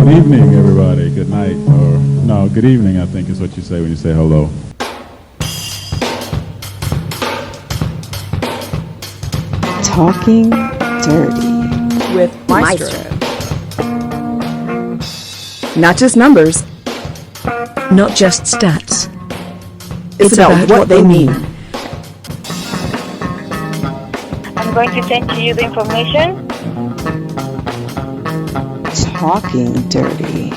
Good evening, everybody. Good night, or no, good evening, I think is what you say when you say hello. Talking Dirty with Maestro. Not just numbers, not just stats. it's about what they mean. I'm going to send to you the information. Talking Dirty.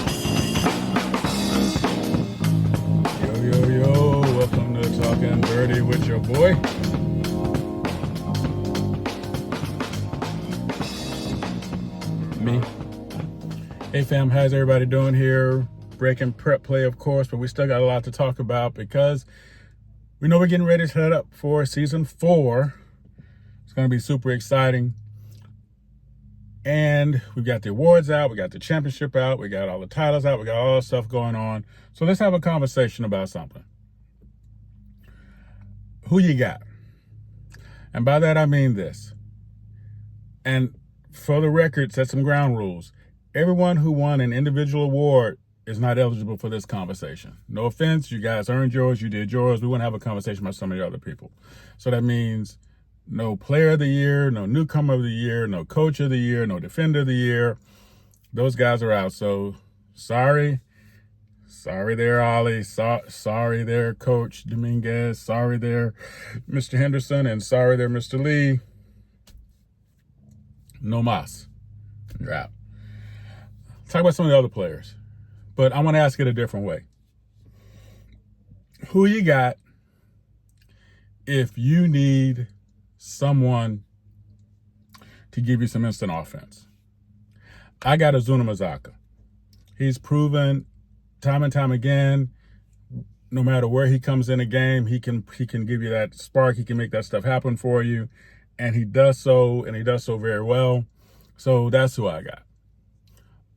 Yo, welcome to Talkin Dirty with your boy. Me. Hey fam, how's everybody doing here? Breaking prep play, of course, but we still got a lot to talk about because we know we're getting ready to head up for season 4. It's going to be super exciting. And we've got the awards out, we got the championship out, we got all the titles out, we got all the stuff going on. So let's have a conversation about something. Who you got? And by that I mean this. And for the record, set some ground rules. Everyone who won an individual award is not eligible for this conversation. No offense, you guys earned yours, you did yours. We want to have a conversation about some of the other people. So that means no player of the year, no newcomer of the year, no coach of the year, no defender of the year. Those guys are out. So sorry. Sorry there, Ollie. Sorry there, Coach Dominguez. Sorry there, Mr. Henderson. And sorry there, Mr. Lee. No mas. You're out. Talk about some of the other players. But I want to ask it a different way. Who you got if you need someone to give you some instant offense? I got Azuna Mazaka. He's proven time and time again, no matter where he comes in a game, he can give you that spark. He can make that stuff happen for you. And he does so, and he does so very well. So that's who I got.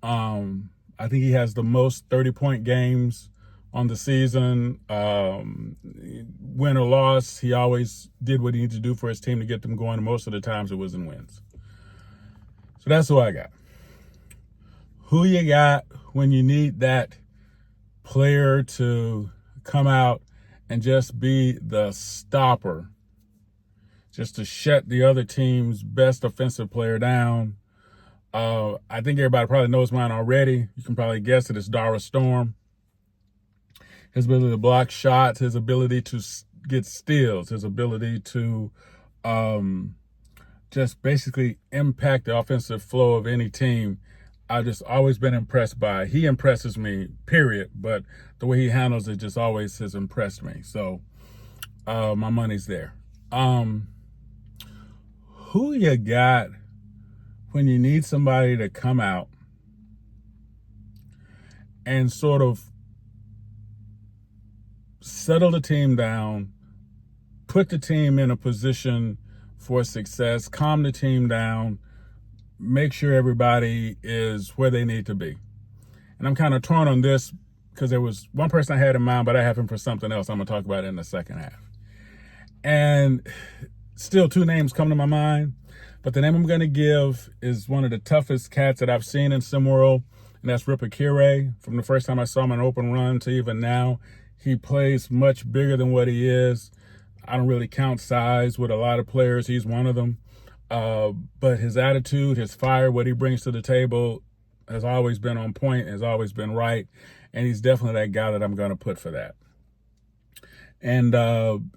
I think he has the most 30-point games on the season. Win or loss, he always did what he needed to do for his team to get them going. And most of the times it was in wins. So that's who I got. Who you got when you need that player to come out and just be the stopper, just to shut the other team's best offensive player down? I think everybody probably knows mine already. You can probably guess it. It's Dara Storm. His ability to block shots, his ability to get steals, his ability to just basically impact the offensive flow of any team. I've just always been impressed by. He impresses me, period. But the way he handles it just always has impressed me. So my money's there. Who you got when you need somebody to come out and sort of settle the team down, put the team in a position for success, calm the team down, make sure everybody is where they need to be? And I'm kind of torn on this because there was one person I had in mind, but I have him for something else I'm going to talk about in the second half. And still 2 names come to my mind, but the name I'm going to give is one of the toughest cats that I've seen in SimWorld, and that's Ripakire. From the first time I saw him in open run to even now, he plays much bigger than what he is. I don't really count size with a lot of players. He's one of them. But his attitude, his fire, what he brings to the table has always been on point, has always been right. And he's definitely that guy that I'm going to put for that. And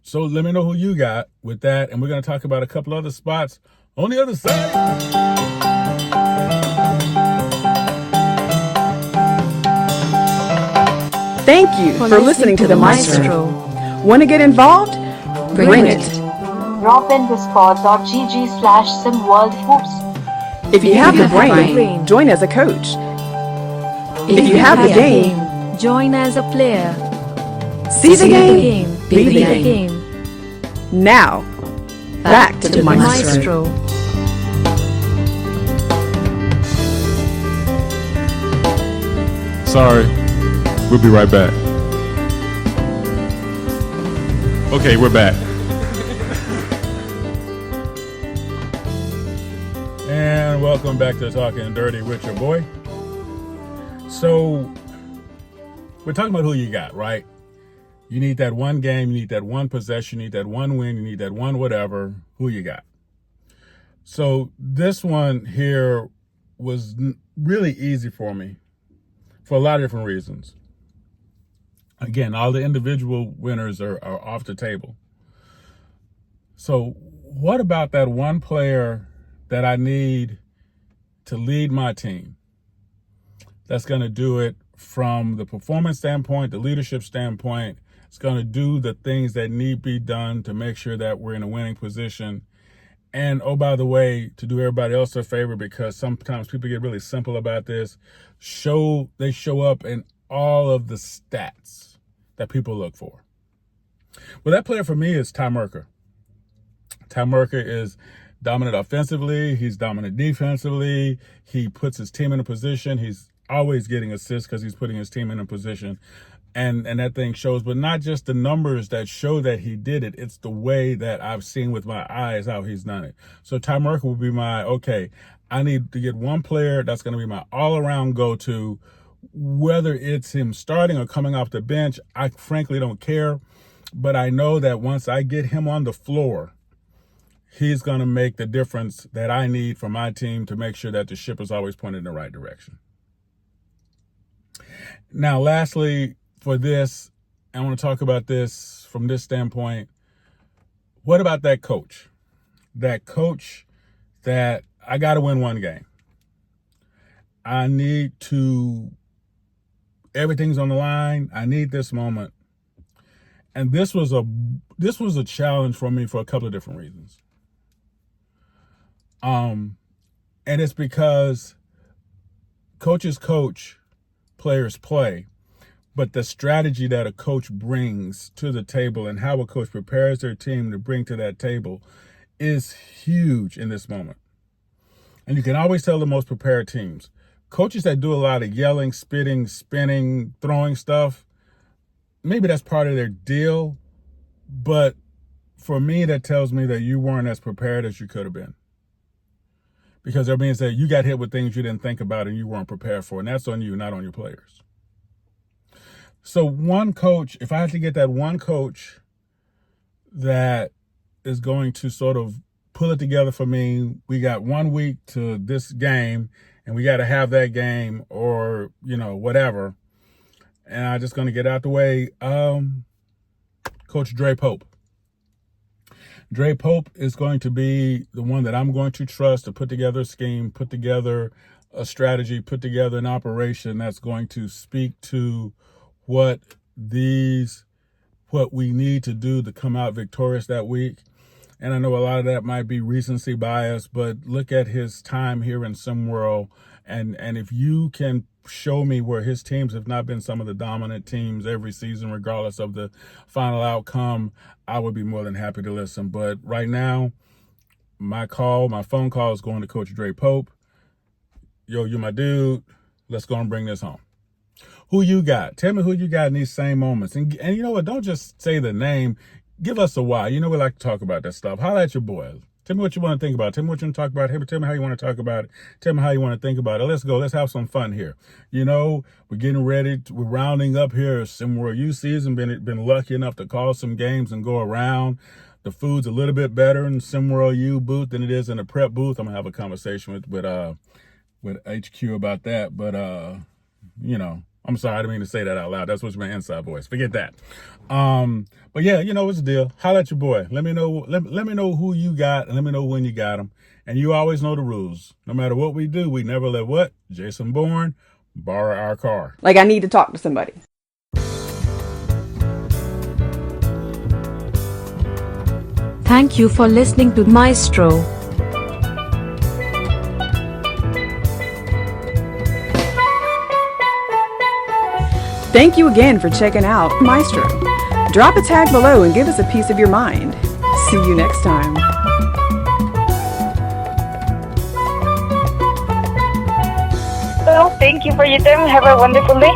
so let me know who you got with that. And we're going to talk about a couple other spots on the other side. Thank you for listening to the Maestro. Want to get involved? Bring it. Drop in discord.gg/SimWorld Hoops. If you have the brain, join as a coach. If you have the game, join as a player. See the game, be the game. game. Now, back to the Maestro. Sorry. We'll be right back. Okay, we're back. And welcome back to Talkin Dirty with your boy. So we're talking about who you got, right? You need that one game, you need that one possession, you need that one win, you need that one whatever. Who you got? So this one here was really easy for me for a lot of different reasons. Again, all the individual winners are off the table. So what about that one player that I need to lead my team that's going to do it from the performance standpoint, the leadership standpoint? It's going to do the things that need be done to make sure that we're in a winning position. And, oh, by the way, to do everybody else a favor, because sometimes people get really simple about this, they show up in all of the stats that people look for. Well, that player for me is Ty Merker. Ty Merker is dominant offensively. He's dominant defensively. He puts his team in a position. He's always getting assists because he's putting his team in a position. And that thing shows, but not just the numbers that show that he did it. It's the way that I've seen with my eyes how he's done it. So Ty Merker will be I need to get one player that's going to be my all-around go-to, whether it's him starting or coming off the bench. I frankly don't care, but I know that once I get him on the floor, he's going to make the difference that I need for my team to make sure that the ship is always pointed in the right direction. Now, lastly, for this, I want to talk about this from this standpoint. What about that coach? That coach that I got to win one game. I need everything's on the line. I need this moment. And this was a challenge for me for a couple of different reasons. And it's because coaches coach, players play. But the strategy that a coach brings to the table and how a coach prepares their team to bring to that table is huge in this moment. And you can always tell the most prepared teams. Coaches that do a lot of yelling, spitting, spinning, throwing stuff, maybe that's part of their deal. But for me, that tells me that you weren't as prepared as you could have been. Because that means that you got hit with things you didn't think about and you weren't prepared for. And that's on you, not on your players. So one coach, if I had to get that one coach that is going to sort of pull it together for me, we got 1 week to this game and we got to have that game or, whatever. And I'm just going to get out the way. Coach Dre Pope. Dre Pope is going to be the one that I'm going to trust to put together a scheme, put together a strategy, put together an operation that's going to speak to what we need to do to come out victorious that week. And I know a lot of that might be recency bias, but look at his time here in SimWorld. And if you can show me where his teams have not been some of the dominant teams every season, regardless of the final outcome, I would be more than happy to listen. But right now, my phone call is going to Coach Dre Pope. Yo, you my dude. Let's go and bring this home. Who you got? Tell me who you got in these same moments. And you know what? Don't just say the name. Give us a why. We like to talk about that stuff. Holla at your boy. Tell me what you want to think about. Tell me what you want to talk about. Hey, tell me how you want to talk about it. Tell me how you want to think about it. Let's go. Let's have some fun here. We're getting ready. We're rounding up here. SimWorld U season. Been lucky enough to call some games and go around. The food's a little bit better in SimWorld U booth than it is in the prep booth. I'm gonna have a conversation with HQ about that. But I'm sorry, I didn't mean to say that out loud. That's what's my inside voice. Forget that. But yeah, what's the deal? Holla at your boy. Let me know. Let me know who you got, and let me know when you got them. And you always know the rules. No matter what we do, we never let what? Jason Bourne borrow our car. Like I need to talk to somebody. Thank you for listening to Maestro. Thank you again for checking out Maestro. Drop a tag below and give us a piece of your mind. See you next time. Well, thank you for your time. Have a wonderful day.